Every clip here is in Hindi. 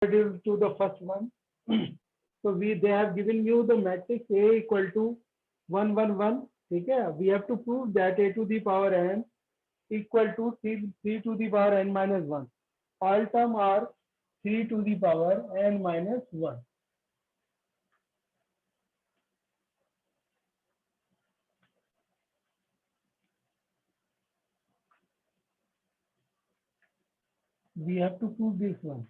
alternative to the first one. So they have given you the matrix A equal to 1, 1, 1. Okay, we have to prove that a to the power n equal to 3 to the power n minus 1. All term are 3 to the power n minus 1. We have to prove this one.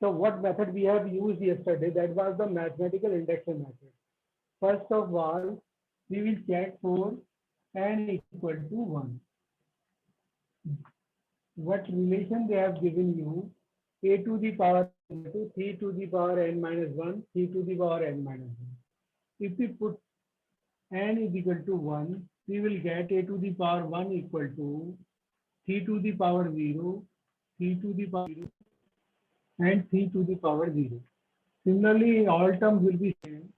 So what method we have used yesterday, that was the mathematical induction method. First of all, we will check for n equal to 1. What relation they have given you, a to the power equal to 3 to the power n minus 1, 3 to the power n minus 1. If we put n is equal to 1, we will get a to the power 1 equal to 3 to the power 0, 3 to the power 0, and 3 to the power 0. Similarly, all terms will be same.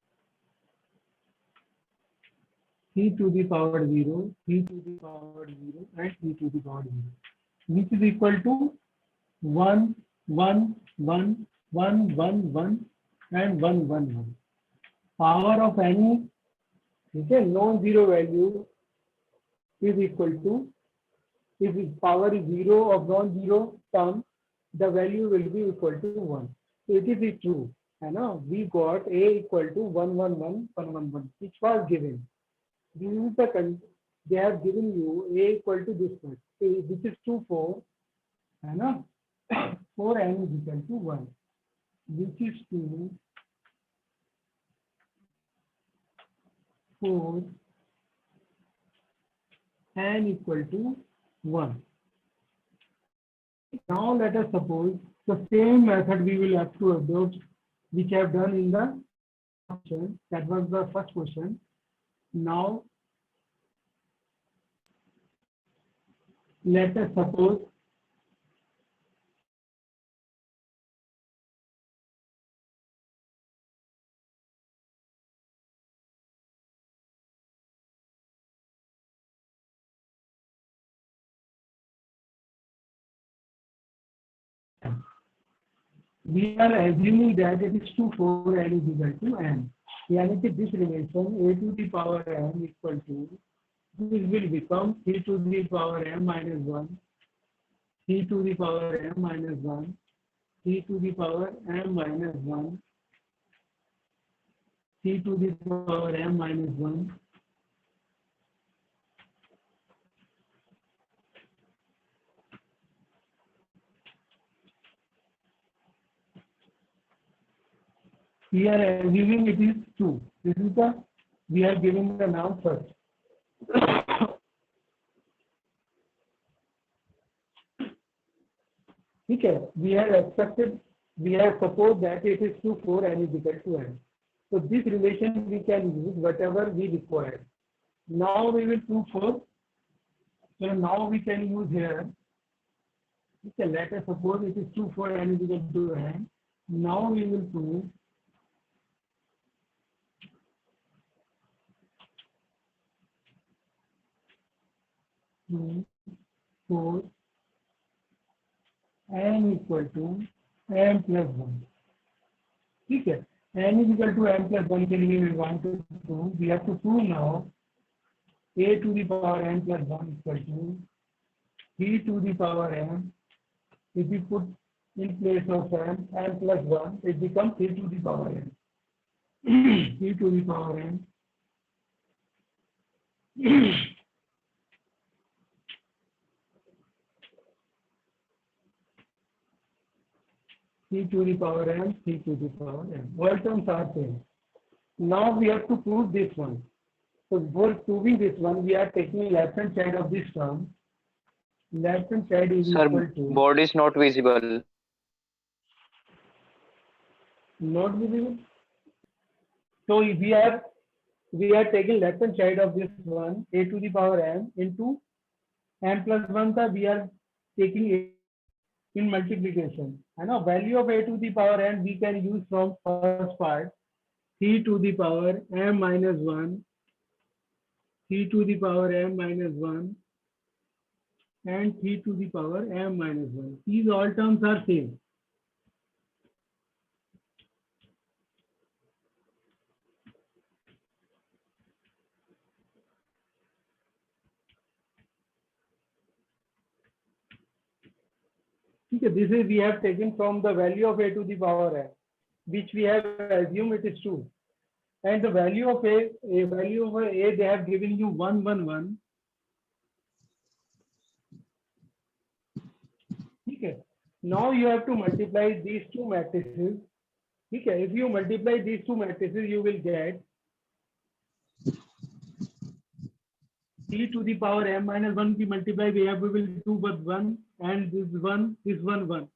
3 to the power 0, 3 to the power 0, and 3 to the power 0, which is equal to 1, 1, 1, 1, 1, 1, and 1, 1, 1. Power of any non-zero value is equal to, if power is 0 of non-zero term, the value will be equal to 1. So it is true. We got a equal to 1, 1, 1, 1, 1, 1, which was given. This is the they have given you a equal to this one. This is true for 4n is equal to 1, which is 2, 4, n equal to 1. Now let us suppose the same method we will have to adopt, which I have done in the question. That was the first question. Now let us suppose we are assuming that it is 2, 4 n is equal to n. Yani this relation a to the power n equal to, this will become 3 to the power m minus 1, 3 to the power m minus 1, 3 to the power m minus 1, 3 to the power m minus 1, we are assuming it is 2. This is the, we are giving the now first. Okay, we have accepted, we have supposed that it is 2, 4 n is equal to n. So this relation we can use whatever we require. Now we will prove for, so now we can use here. Okay, let us suppose it is 2, 4 n is equal to n. Now we will prove 2, 4, n equal to m plus 1. Okay, n is equal to m plus 1 के लिए we want to prove, we have to prove now a to the power n plus 1 equal to 3 to the power m. If we put in place of m plus 1, it becomes 3 to the power n. 3 to the power n. 3 to the power n, 3 to the power n. All terms are same. Now we have to prove this one. So for proving this one, we are taking left hand side of this term. Left hand side is equal to. Board is not visible. Not visible. So we are taking left hand side of this one, a to the power n into m plus 1 का we are taking a in multiplication. Value of a to the power n we can use from first part, 3 to the power m minus 1, 3 to the power m minus 1, and 3 to the power m minus 1. These all terms are same. Okay, this is we have taken from the value of a to the power n, which we have assumed it is true. And the value of a value of a they have given you 1, 1, 1. Okay. Now you have to multiply these two matrices. Okay. If you multiply these two matrices, you will get t to the power m minus 1 की multiply we will do but 1 and this 1.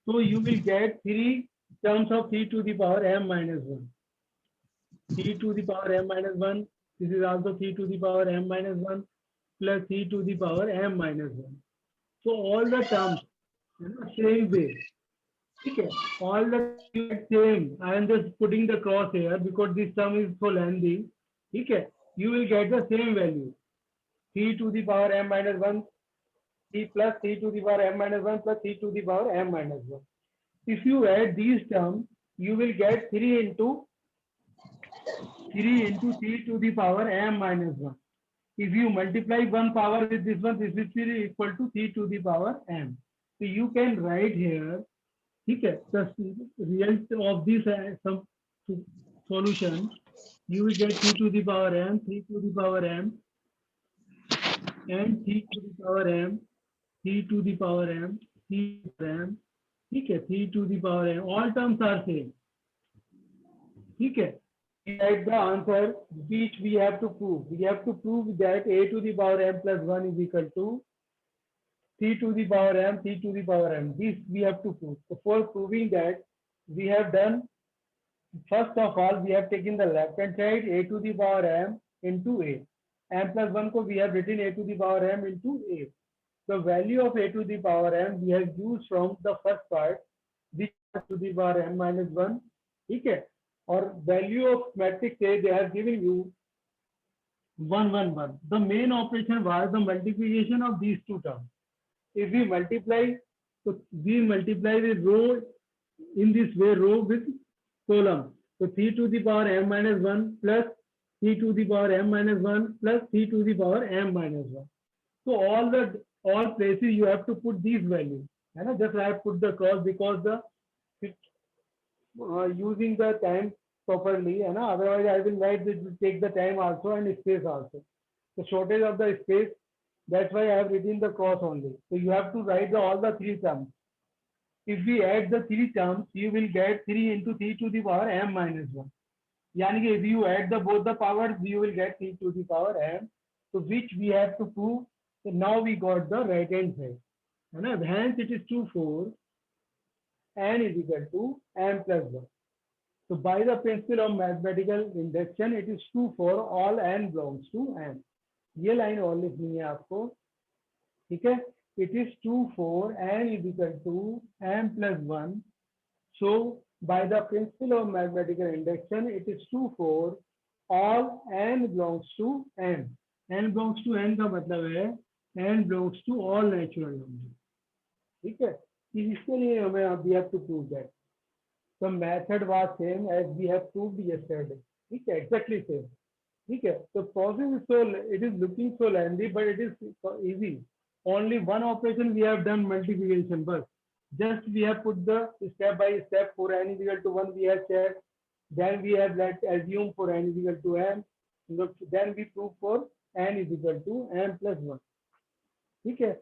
So you will get 3 terms of 3 to the power m minus 1. 3 to the power m minus 1. This is also 3 to the power m minus 1 plus 3 to the power m minus 1. So all the terms same way. Okay. All the same. I am just putting the cross here because this term is so lengthy. Okay. You will get the same value. 3 to the power m minus 1, 3 plus 3 to the power m minus 1 plus 3 to the power m minus 1. If you add these terms, you will get 3 into 3 to the power m minus 1. If you multiply one power with this one, this is equal to 3 to the power m. So you can write here, okay, the result of this some solution, you will get 3 to the power m, 3 to the power m, and 3 to the power m, 3 to the power m, 3 to the power m, okay, 3 to the power m. All terms are same. Okay. We write the answer which we have to prove. We have to prove that a to the power m plus 1 is equal to 3 to the power m, 3 to the power m. This we have to prove. So for proving that, we have done, first of all, we have taken the left hand side a to the power m into a. M plus 1 ko we have written a to the power m into a. The value of a to the power m we have used from the first part, which is to the power m minus 1. Okay. Or value of matrix A, they have given you 1, 1, 1. The main operation was the multiplication of these two terms. If we multiply, so we multiply the row in this way, row with column. So 3 to the power m minus 1 plus 3 to the power m minus 1 plus 3 to the power m minus 1. So all places you have to put these values. And just I have put the cross because the using the time properly, and otherwise I will write it will take the time also and space also. The shortage of the space, that's why I have written the cross only. So you have to write all the three terms. If we add the three terms, you will get 3 into 3 to the power m minus 1. Yani if you add both the powers, you will get 3 to the power m. So which we have to prove. So now we got the right hand side. Hence it is 2, 4. N is equal to m plus 1. So by the principle of mathematical induction, it is true for all n belongs to m. ये लाइन और लिखनी है आपको, ठीक है? It is true for n is equal to m plus 1. So by the principle of mathematical induction, it is true for all n belongs to m. n belongs to n का मतलब है n belongs to all natural numbers. ठीक है? इसके लिए हमें we have to prove that. The method was same as we have proved yesterday. Okay, exactly same. Okay, the process is it is looking so lengthy, but it is easy. Only one operation we have done multiplication, but just we have put the step by step for n is equal to 1 we have said. Then we have let assume for n is equal to m. Then we prove for n is equal to m plus 1. Okay.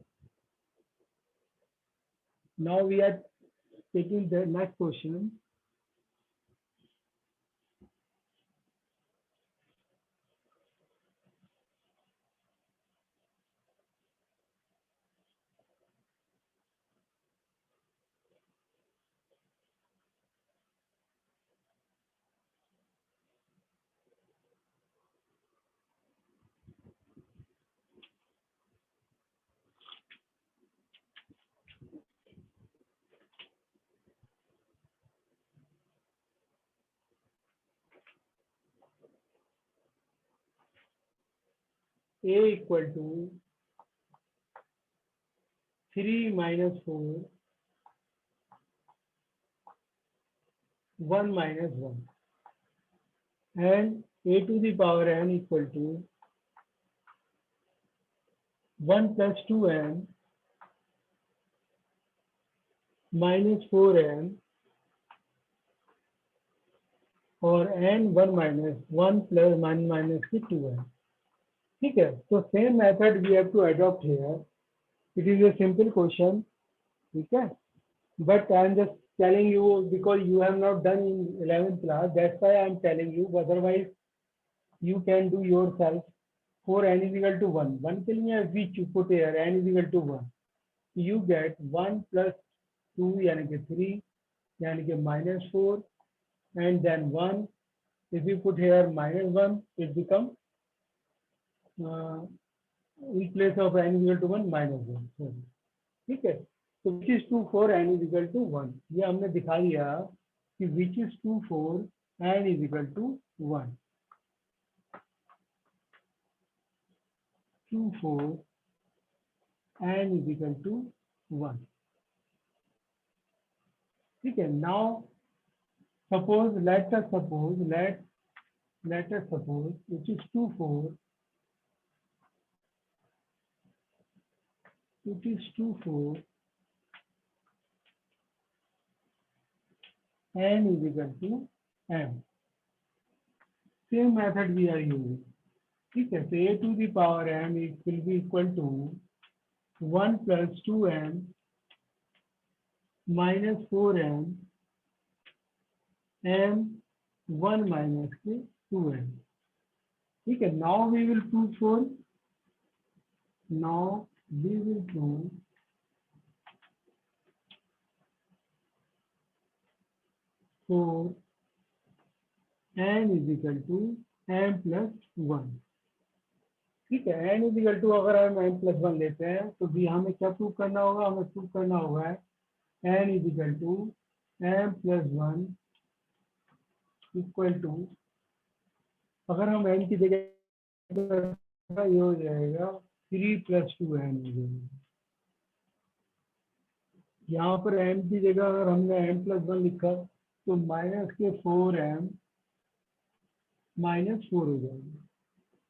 Now we are taking the next question. a equal to 3 minus 4 1 minus 1 and a to the power n equal to 1 plus 2n minus 4n और n 1 minus 1 plus 1 minus 2n. ठीक है, तो same method we have to adopt here. It is a simple question. ठीक है, but I am just telling you because you have not done in 11th class, that's why I am telling you. Otherwise you can do yourself. For n is equal to 1 के लिए which you put here n is equal to 1, you get 1 plus 2 यानी कि 3 यानी कि -4 and then 1. If you put here -1 it becomes in place of n is equal to 1 -1. ठीक है, तो which is 2 for n is equal to 1. ये हमने दिखा दिया कि which is 2 for n is equal to 1. 2 for n is equal to 1. ठीक है, now suppose let us suppose which is 2 for n is equal to m. Same method we are using. ठीक है, so a to the power m it will be equal to 1 plus 2m minus 4m m 1 minus 2m. ठीक है, now we will prove for n is equal to m plus 1. ठीक है, n is equal to अगर हम m plus 1 लेते हैं तो भी हमें क्या प्रूव करना होगा, हमें प्रूव करना होगा n is equal to m plus 1 equal to, अगर हम n की जगह ये हो जाएगा 3 plus 2n. यहाँ पर m की जगह अगर हमने m plus 1 लिखा तो माइनस के 4m -4 हो जाएगा.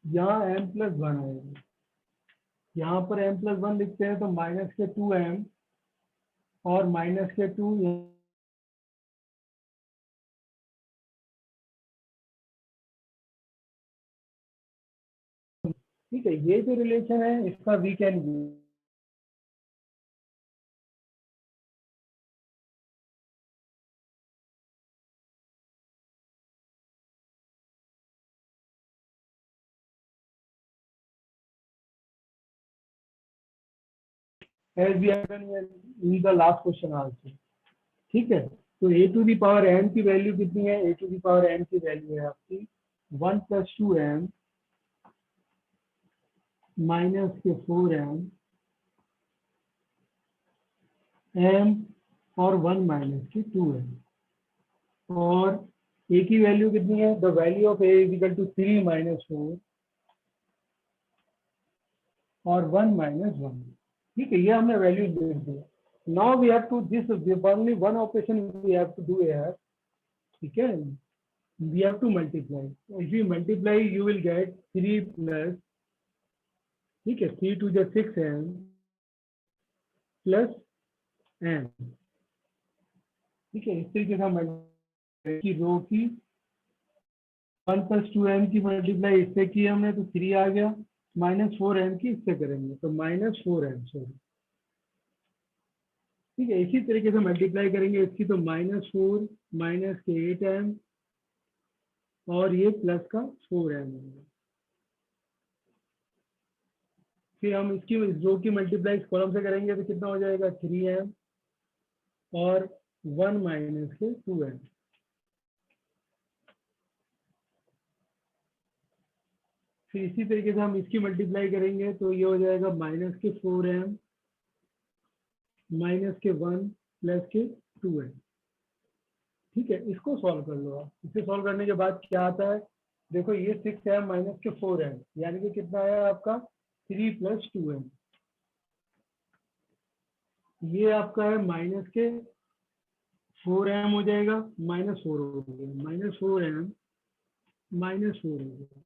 यहाँ m plus 1 आएगा, यहाँ पर m plus 1 लिखते हैं तो माइनस के 2m और माइनस के 2 ठीक है, ये जो रिलेशन है इसका we can as we have done in the last question also. ठीक है, तो a to the power n की वैल्यू कितनी है, a to the power n की वैल्यू है आपकी 1 plus 2m माइनस के 4m m और 1 माइनस के 2m. और a की वैल्यू कितनी है, the value of a is equal to 3 minus 4 और 1 minus 1. ठीक है, ये हमने वैल्यू दे दिया. Now we have to this only one operation we have to do here. ठीक है, we have to multiply. If you multiply you will get 3 plus, ठीक है, 3 to the 6m plus n. ठीक है, इस तरीके से हम की रो की 1 plus 2m की मल्टीप्लाई इससे की हमने तो 3 आ गया, -4m की इससे करेंगे तो -4m. सॉरी, ठीक है, इसी तरीके से मल्टीप्लाई करेंगे इसकी तो -4 माइनस के 8m और ये प्लस का 4m. फिर हम इसकी रो की मल्टीप्लाई इस कॉलम से करेंगे तो कितना हो जाएगा 3m और 1 माइनस के 2m. फिर इसी तरीके से हम इसकी मल्टीप्लाई करेंगे तो ये हो जाएगा माइनस के 4m माइनस के 1 प्लस के 2m. ठीक है, इसको सॉल्व कर लो आप. इसे सॉल्व करने के बाद क्या आता है, देखो ये 6m माइनस के 4m, यानी कि कितना आया आपका 3 + 2m। ये आपका है माइनस के 4m हो जाएगा, -4 हो गया, -4m -4 हो गया।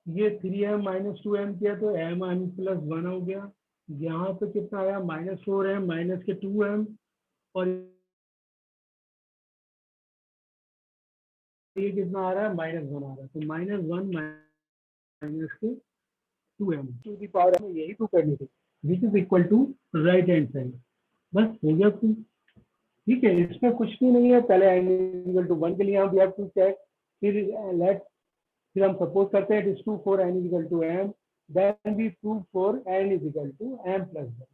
ये 3m - 2m किया तो m + 1 हो गया। यहाँ पे कितना आया -4m माइनस के 2m, और ये कितना आ रहा है -1 आ रहा है, तो -1 माइनस के 2m टू दी पावर में यही तो करनी थी, which is equal to right hand side. बस हो गया कुछ, ठीक है, इसमें कुछ भी नहीं है। पहले n = 1 के लिए हम वी हैव टू चेक, फिर हम सपोज करते हैं it is true for n = m, then we prove for n = m + 1।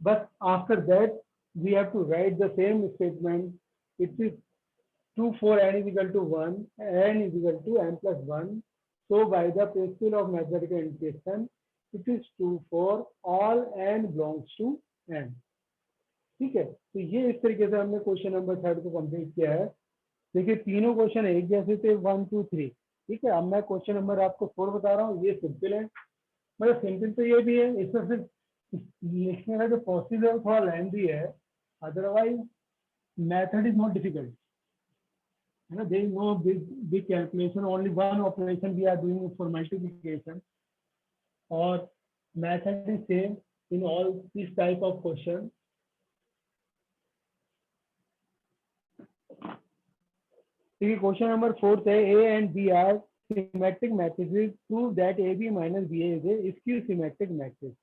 बस after that we have to write the same statement, it is true for n = 1, n = m + 1. So by the principle of mathematical indication, it is true for all n belongs to n। ठीक है, तो ये इस तरीके से हमने क्वेश्चन नंबर 3 को कंप्लीट किया है। देखिए तीनों क्वेश्चन एक जैसे थे, 1 2 3। ठीक है, अब मैं क्वेश्चन नंबर आपको 4 बता रहा हूँ। ये सिंपल है, मतलब सिंपल तो ये भी है, इसमें सिर्फ लिखने का जो प्रोसेस है वो थोड़ा लेंथी है, otherwise method is not difficult. There is no big calculation. Only one operation we are doing for multiplication, or method is same in all this type of question. Question number 4 है A and B are symmetric matrices. Prove that AB minus BA is a skew symmetric matrix.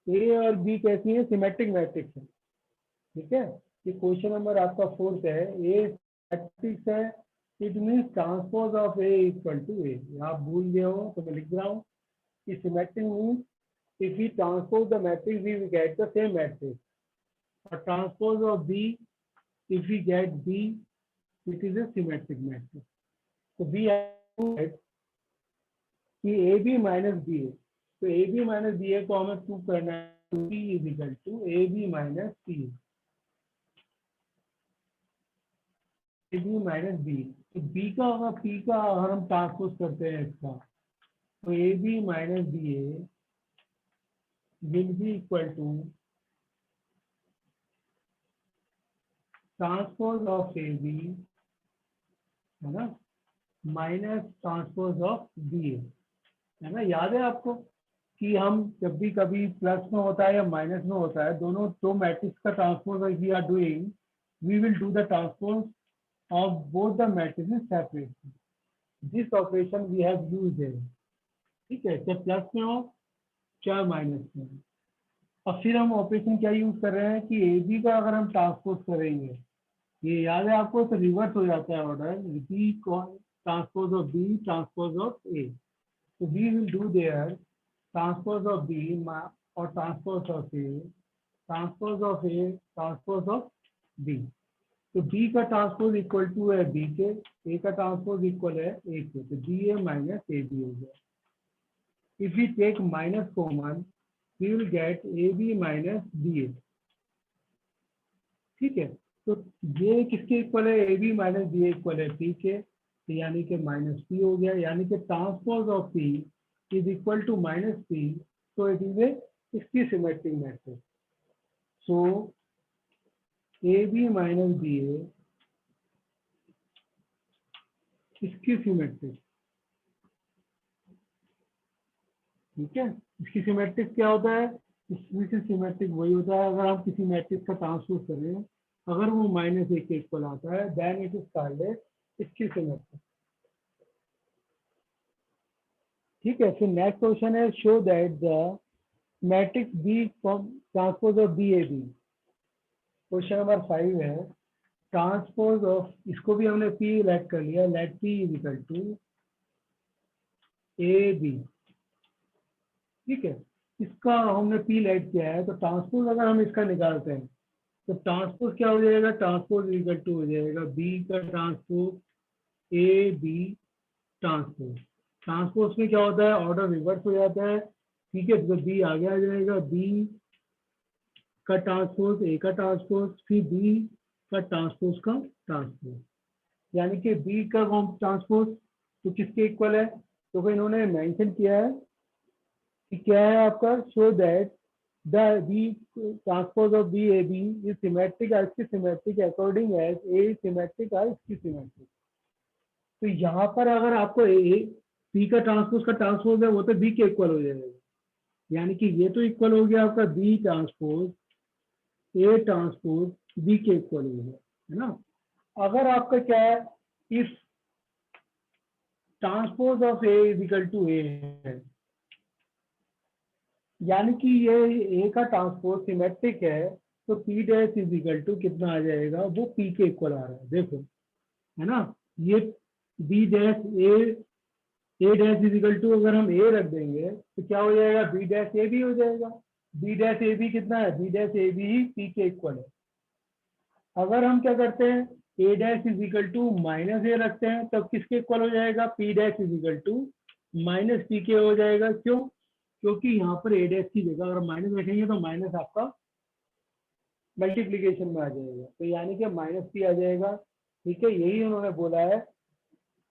A और B कैसी है? सिमेट्रिक मैट्रिक्स है। ठीक है, ये क्वेश्चन नंबर आपका 4 है। ए मैट्रिक्स है, it means transpose of A equal to A. आप भूल गए हो तो मैं लिख रहा हूँ कि symmetric means if we transpose the matrix we will get the same matrix, or transpose of B, if we get B, it is a symmetric matrix. So we have to get कि AB minus BA, तो AB minus BA को हमें प्रूव करना है, B is equal to AB minus C, AB minus B। तो B का होगा P का, अगर हम ट्रांसपोज करते हैं इसका, तो AB minus BA will be equal to transpose of AB, है ना, माइनस ट्रांसपोज ऑफ BA, है ना। याद है आपको कि हम जब भी कभी प्लस में होता है या माइनस में होता है, दोनों दो मैट्रिक्स का transpose we are doing, we will do the transpose of both the matrices separately. This operation we have used here. ठीक है, चाहे प्लस में हो चाहे माइनस में हो। अब फिर हम ऑपरेशन क्या यूज कर रहे हैं कि ए बी का अगर हम ट्रांसपोज करेंगे, ये याद है आपको, तो रिवर्स हो जाता है order, B transpose of B transpose of A. तो we will do their transpose of B और transpose of A, transpose of A, transpose of B. तो B का ट्रांसपोज इक्वल टू है B के, A का ट्रांसपोज इक्वल है A के, तो BA माइनस AB हो गया। If we take minus common we will get AB minus BA। ठीक है, तो ये किसके इक्वल है? AB माइनस BA इक्वल है P के, तो यानी कि माइनस P हो गया, यानी कि transpose of P is equal to minus P, तो it is a skew symmetric matrix. So AB minus BA skew symmetric. ठीक है, इसकी सिमेट्रिक क्या होता है? इसमें से सिमेट्रिक वही होता है अगर हम किसी मैट्रिक्स का ट्रांसपोज करें, अगर वो -1 के इक्वल आता है, then it is called skew symmetric. ठीक है, फिर नेक्स्ट क्वेश्चन है, show that the matrix B transpose of B A B. Question number 5 है, ट्रांसपोज ऑफ, इसको भी हमने P लेट कर लिया, let P is equal to A B. ठीक है, इसका हमने P लेट किया है, तो ट्रांसपोज अगर हम इसका निकालते हैं तो ट्रांसपोज क्या हो जाएगा? ट्रांसपोज इक्वल टू हो जाएगा B का transpose A B transpose. Transpose में क्या होता है? ऑर्डर रिवर्स हो जाता है। ठीक है, तो B आगे आ जाएगा, B का ट्रांसपोज, A का ट्रांसपोज, फिर B का ट्रांसपोज का ट्रांसपोज। यानी कि बी का ट्रांसपोज तो किसके इक्वल है, तो फिर इन्होंने मेंशन किया है कि क्या है आपका, show that the B transpose of B A B is symmetric as skew symmetric according as A symmetric as skew symmetric. तो यहाँ पर अगर आपको ए बी का ट्रांसपोज है वो तो बी के इक्वल हो जाएगा, यानी कि ये तो इक्वल हो गया आपका B transpose A transpose B के इक्वल हो गया, है ना। अगर आपका क्या है, if transpose of A is equal to A है, यानी कि ये ए का ट्रांसपोज सिमेट्रिक है, तो P dash is equal to कितना आ जाएगा, वो पी के इक्वल आ रहा है, देखो, है ना। ये B dash A dash is equal to अगर हम ए रख देंगे तो क्या हो जाएगा, बी डैश ए भी हो जाएगा। बी डैश ए बी कितना है, बी डैश ए बी ही पी के इक्वल है। अगर हम क्या करते हैं, A dash is equal to minus A रखते हैं, तब किसके इक्वल हो जाएगा, P dash is equal to minus P के हो जाएगा। क्यों, क्योंकि यहाँ पर ए डैश की जगह अगर माइनस रखेंगे तो माइनस आपका मल्टीप्लीकेशन में आ जाएगा, तो यानी कि माइनस पी आ जाएगा। ठीक है, यही उन्होंने बोला है।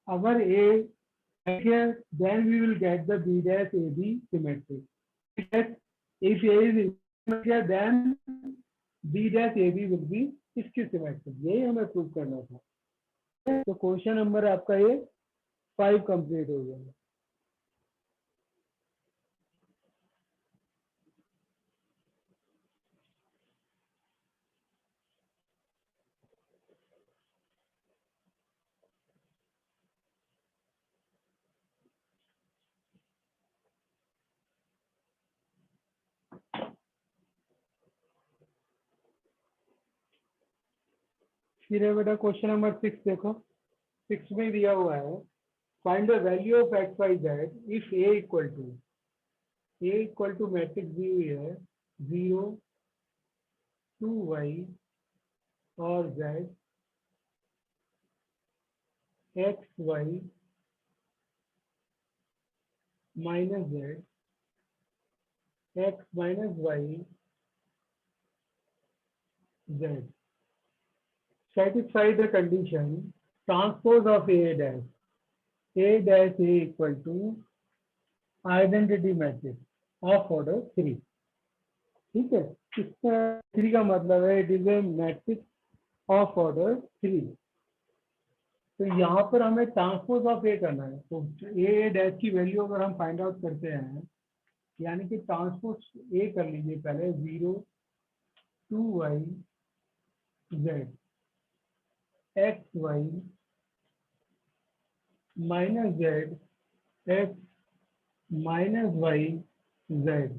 अगर ए है, then we will get the b dash ab symmetric. If a is symmetric, then b dash ab will be इसकी symmetric. यही हमें प्रूव करना था। तो क्वेश्चन नंबर आपका ये 5 कंप्लीट हो गया। फिर है बेटा क्वेश्चन नंबर 6, देखो 6 में दिया हुआ है, find the value of x y z if A equal to matrix दी हुई है 0 2y और z x y minus z x minus y z. Satisfy the condition transpose of a dash a equal to identity matrix of order 3. ठीक है, इसका 3 का मतलब है it is A matrix of order 3। तो यहाँ पर हमें ट्रांसपोज ऑफ ए करना है, तो ए डैश की वैल्यू अगर हम फाइंड आउट करते हैं, यानी कि ट्रांसपोज ए कर लीजिए पहले 0 2y z x y minus z x minus y z,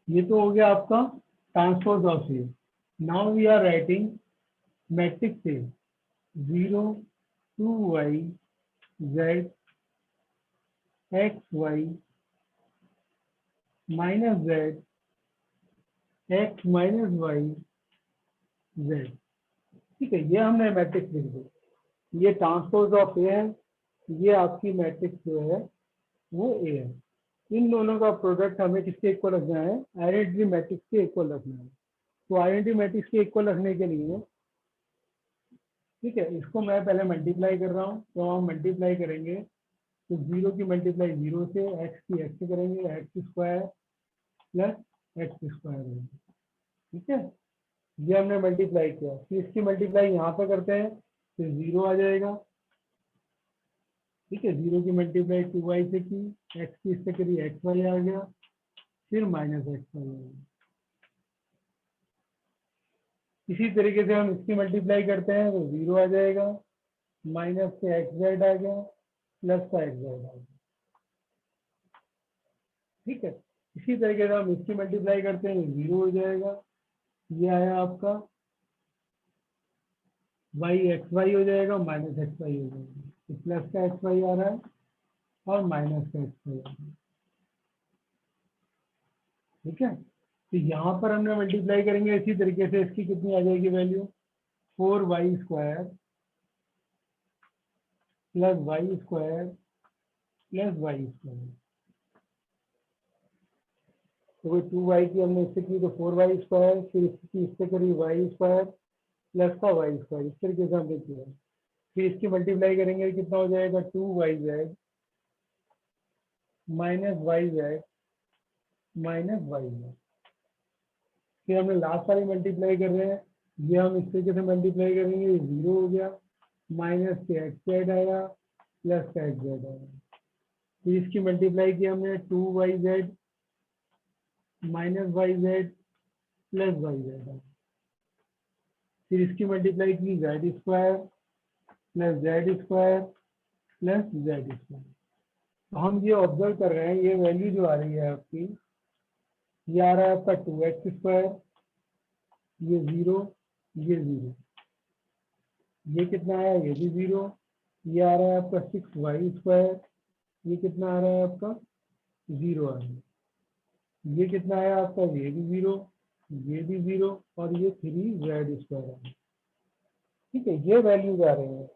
ये तो हो गया आपका transpose of A. Now we are writing matrix A 0 2y z x y minus z x minus y z. ठीक है, ये हमने मैट्रिक्स लिख दी, ये ट्रांसपोज ऑफ ए है, ये आपकी मैट्रिक्स जो है वो ए है। इन दोनों का प्रोडक्ट हमें किसके इक्वल रखना है, आइडेंटिटी मैट्रिक्स के इक्वल रखना है। तो आइडेंटिटी मैट्रिक्स के इक्वल रखने के लिए, ठीक है, इसको मैं पहले मल्टीप्लाई कर रहा हूँ, तो हम मल्टीप्लाई करेंगे तो 0 की मल्टीप्लाई 0 से, एक्स की एक्स से करेंगे, x square plus x square. ठीक है, ये हमने मल्टीप्लाई किया, फिर इसकी मल्टीप्लाई यहाँ पे करते हैं, फिर 0 आ जाएगा। ठीक है, 0 की मल्टीप्लाई 2y से की, एक्स की इससे करी एक्स वाई आ गया, फिर माइनस एक्स वाई आ गया। इसी तरीके से हम इसकी मल्टीप्लाई करते हैं तो 0 आ जाएगा, माइनस से एक्स जेड आ गया, प्लस का एक्स जेड आ गया। ठीक है, इसी तरीके से हम इसकी मल्टीप्लाई करते हैं 0 हो जाएगा, ये आया आपका वाई एक्स वाई हो जाएगा, माइनस एक्स वाई हो जाएगा, तो प्लस का एक्स वाई आ रहा है और माइनस का एक्स वाई आ रहा है। ठीक है, तो यहाँ पर हमने मल्टीप्लाई करेंगे इसी तरीके से, इसकी कितनी आ जाएगी value, 4y square plus y square plus y square. तो 2y की हमने इससे की तो 4y स्क्वायर, फिर इसकी इससे करी वाई स्क्वायर प्लस का वाई स्क्वायर, इस तरीके से हमने किया। फिर इसकी मल्टीप्लाई करेंगे कितना हो जाएगा 2yz minus yz minus yz। फिर हमने लास्ट वाली मल्टीप्लाई कर रहे हैं, ये हम इस तरीके से मल्टीप्लाई करेंगे, ये 0 हो गया, माइनस के एक्स जेड आया प्लस का एक्स जेड आया। फिर इसकी मल्टीप्लाई की हमने 2yz minus yz plus yz आया। फिर इसकी मल्टीप्लाई की Z square plus Z square plus Z square. तो हम ये ऑब्जर्व कर रहे हैं, ये वैल्यू जो आ रही है आपकी, ये आ रहा है आपका 2x स्क्वायर, ये 0, ये 0, ये कितना आया, ये भी 0, ये आ रहा है आपका 6y स्क्वायर, ये कितना आ रहा है आपका 0 आ रहा है, ये कितना आया आपका, ये भी 0, ये भी 0 और ये 3z स्क्वायर आ रहा है। ठीक है, ये वैल्यूज आ रहे हैं।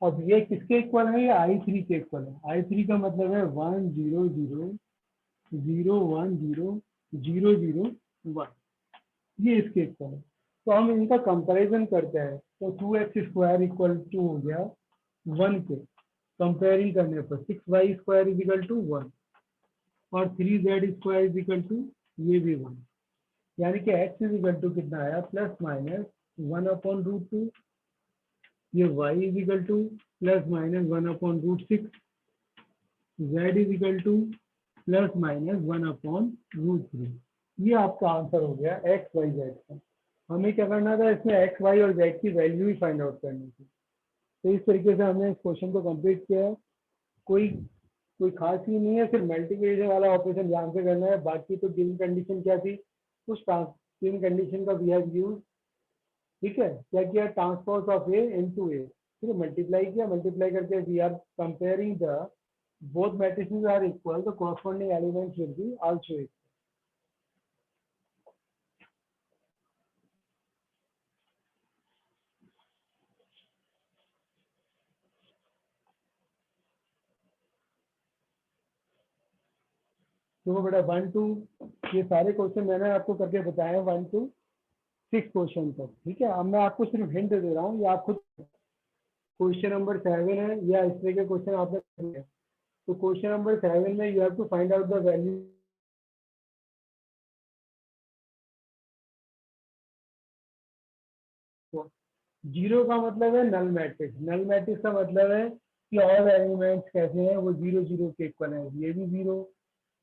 अब ये किसके इक्वल है, ये I3 के इक्वल है। I3 का मतलब है 1 0 0 0 1 0 0 0 1, ये इसके इक्वल है। तो हम इनका कंपैरिजन करते हैं, तो 2x स्क्वायर इक्वल टू हो गया 1 के, कंपेयरिंग करने पर 6y square is equal to 1 और 3z square is equal to ये भी 1, यानी कि x इज इक्वल टू कितना आया, प्लस माइनस 1/√2, ये y is equal two plus minus 1/√6, z is equal two plus minus 1/√3। ये आपका आंसर हो गया x y z का। हमें क्या करना था, इसमें x y और z की वैल्यू ही फाइंड आउट करनी थी। तो इस तरीके से हमने इस क्वेश्चन को कंप्लीट किया है। कोई खास ही नहीं है, सिर्फ मल्टीप्लिकेशन वाला ऑपरेशन ध्यान से करना है। बाकी तो गिवन कंडीशन क्या थी, उस गिवन कंडीशन का वी हैव यूज्ड। ठीक है, क्या किया, transpose of A into A, ठीक है, मल्टीप्लाई किया, मल्टीप्लाई करके we are comparing the both matrices are equal, the corresponding elements will be also equal. तो बेटा 1 to, ये सारे क्वेश्चन मैंने आपको करके बताए हैं 1 to 6 क्वेश्चन तक। ठीक है, अब मैं आपको सिर्फ हिंट दे रहा हूँ, ये आप खुद क्वेश्चन नंबर 7 है या इस तरह के क्वेश्चन आपने किए। तो क्वेश्चन नंबर 7 में you have to find out the value. Zero का मतलब है नल मैट्रिक्स, नल मैट्रिक्स का मतलब है कि ऑल एलिमेंट्स कैसे हैं, वो 0 0 के इक्वल है, ये भी 0,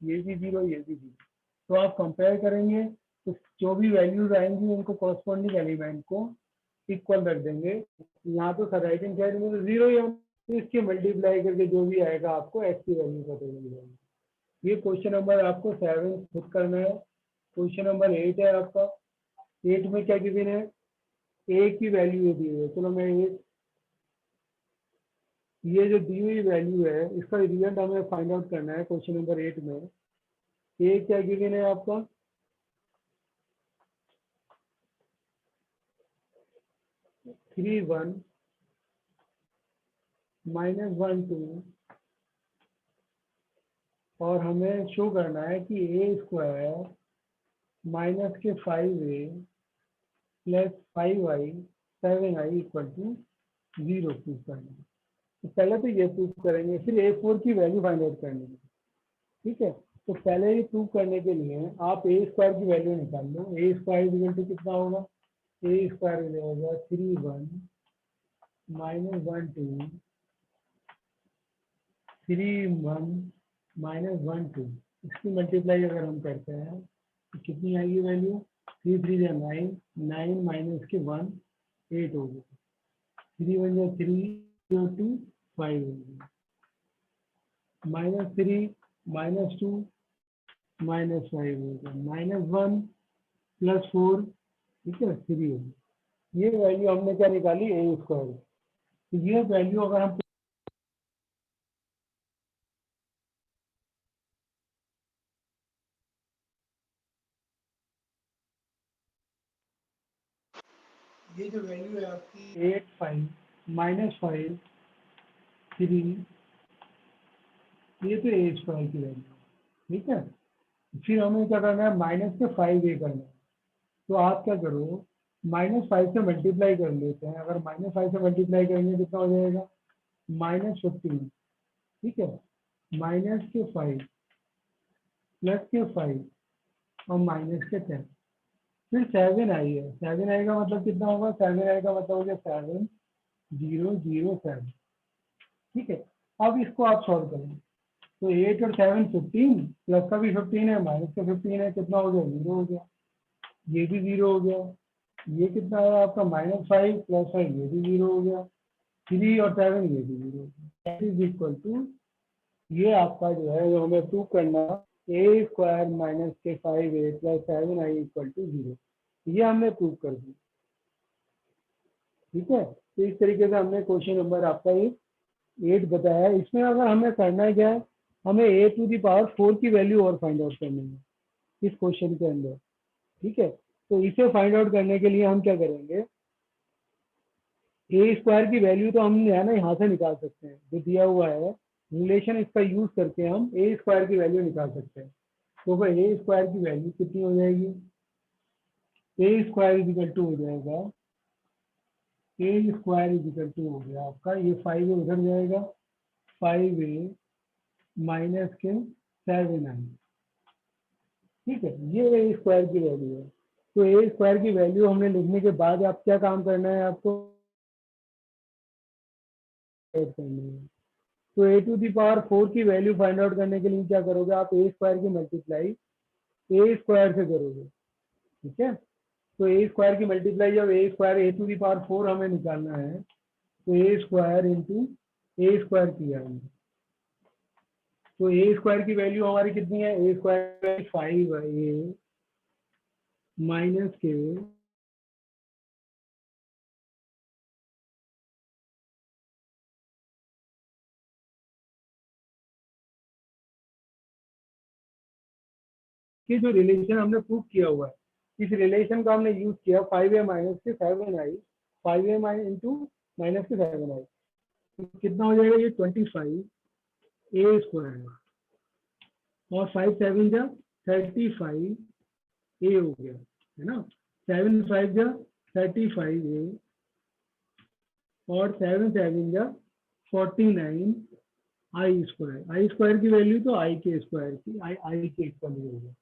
ये भी 0, ये भी 0। तो आप कंपेयर करेंगे तो जो भी वैल्यूज आएंगी उनको कॉरस्पॉन्डिंग एलिमेंट को इक्वल रख देंगे। यहाँ तो राइट हैंड साइड में तो 0 ही है, तो इसके मल्टीप्लाई करके जो भी आएगा आपको x की वैल्यू पता चल जाएगी। ये क्वेश्चन नंबर आपको 7 खुद करना है। क्वेश्चन नंबर 8 है आपका। 8 में क्या गिवन है, a की वैल्यू दी हुई है। चलो मैं ये जो दी हुई वैल्यू है इसका रिजल्ट हमें फाइंड आउट करना है। क्वेश्चन नंबर 8 में a क्या गिवन है आपका, 3 1 माइनस 1 2, और हमें शो करना है कि a स्क्वायर माइनस के 5a plus 5i 7i equal to 0 prove करना है। तो पहले तो ये प्रूव करेंगे, फिर a4 की वैल्यू फाइंड आउट करनी है। ठीक है, तो पहले ये प्रूव करने के लिए आप a स्क्वायर की वैल्यू निकाल लो। a स्क्वायर इक्वल टू कितना होगा, a स्क्वायर होगा 3 1 माइनस 1 2 3 1 माइनस 1 2। इसकी मल्टीप्लाई अगर हम करते हैं तो कितनी आएगी वैल्यू, 3 3 या 9, 9 माइनस के 1 8 हो गया, 3 1 या 3 2 5 हो गया, माइनस 3 माइनस 2 माइनस 5 हो गया, माइनस 1 प्लस 4, ठीक है 3 हो गया। ये वैल्यू हमने क्या निकाली, ए स्क्वायर। तो ये वैल्यू अगर हम ये जो वैल्यू है आपकी 8 5 माइनस 5 3, ये तो ए स्क्वायर की वैल्यू, ठीक है। फिर हमें क्या करना है, माइनस के 5a करना है। तो आप क्या करो, -5 से मल्टीप्लाई कर लेते हैं। अगर -5 से मल्टीप्लाई करेंगे कितना हो जाएगा, -15, ठीक है, -5 +5 और -10, फिर 7 आई है। 7 आई का मतलब कितना होगा, 7 आई का मतलब हो गया 7007, ठीक है। अब इसको आप सॉल्व करें तो 8 और 7 15, प्लस का भी 15 है, माइनस का 15 है, कितना हो गया, 0 हो गया, ये भी 0 हो गया। ये कितना है आपका, -5 +5, ये भी 0 हो गया, 3 और 7 ये भी 0 हो गया। दैट इज इक्वल टू, ये आपका जो है जो हमें प्रूव करना, a² - k5a + 7i = 0, ये हमने प्रूव कर दिया, ठीक है। तो इस तरीके से हमने क्वेश्चन नंबर आपका ये 8 बताया है। इसमें अगर हमें करना है क्या है, हमें a⁴ की वैल्यू और फाइंड आउट करनी है इस क्वेश्चन के अंदर, ठीक है। तो इसे फाइंड आउट करने के लिए हम क्या करेंगे, a² की वैल्यू तो हम है ना यहाँ से निकाल सकते हैं, जो दिया हुआ है रिलेशन, इसका यूज करके हम a² की वैल्यू निकाल सकते हैं। तो भाई a² की वैल्यू कितनी हो जाएगी, a² हो जाएगा, a² हो गया आपका, ये 5 उधर जाएगा, 5a - 7i, ठीक है। ये a² की वैल्यू है। तो a² की वैल्यू हमने लिखने के बाद आप क्या काम करना है, आपको ऐड करनी है। तो a⁴ की वैल्यू फाइंड आउट करने के लिए क्या करोगे, आप a² की मल्टीप्लाई a² से करोगे, ठीक है। तो a² की मल्टीप्लाई, जब a² a⁴ हमें निकालना है तो a² इंटू a² किया हमने, तो a² की वैल्यू हमारी कितनी है, a² 5a - k कि जो रिलेशन हमने प्रूव किया हुआ है, इस रिलेशन का हमने यूज किया 5a - के 7i, 5a इंटू -के 7i, तो कितना हो जाएगा, ये 25a² और 5 7 जा 35a हो गया, है ना। 7 5 जा 35a और 7 7 जा 49 i²। i² की वैल्यू तो i के स्क्वायर की, आई के इक्वल ही होगा,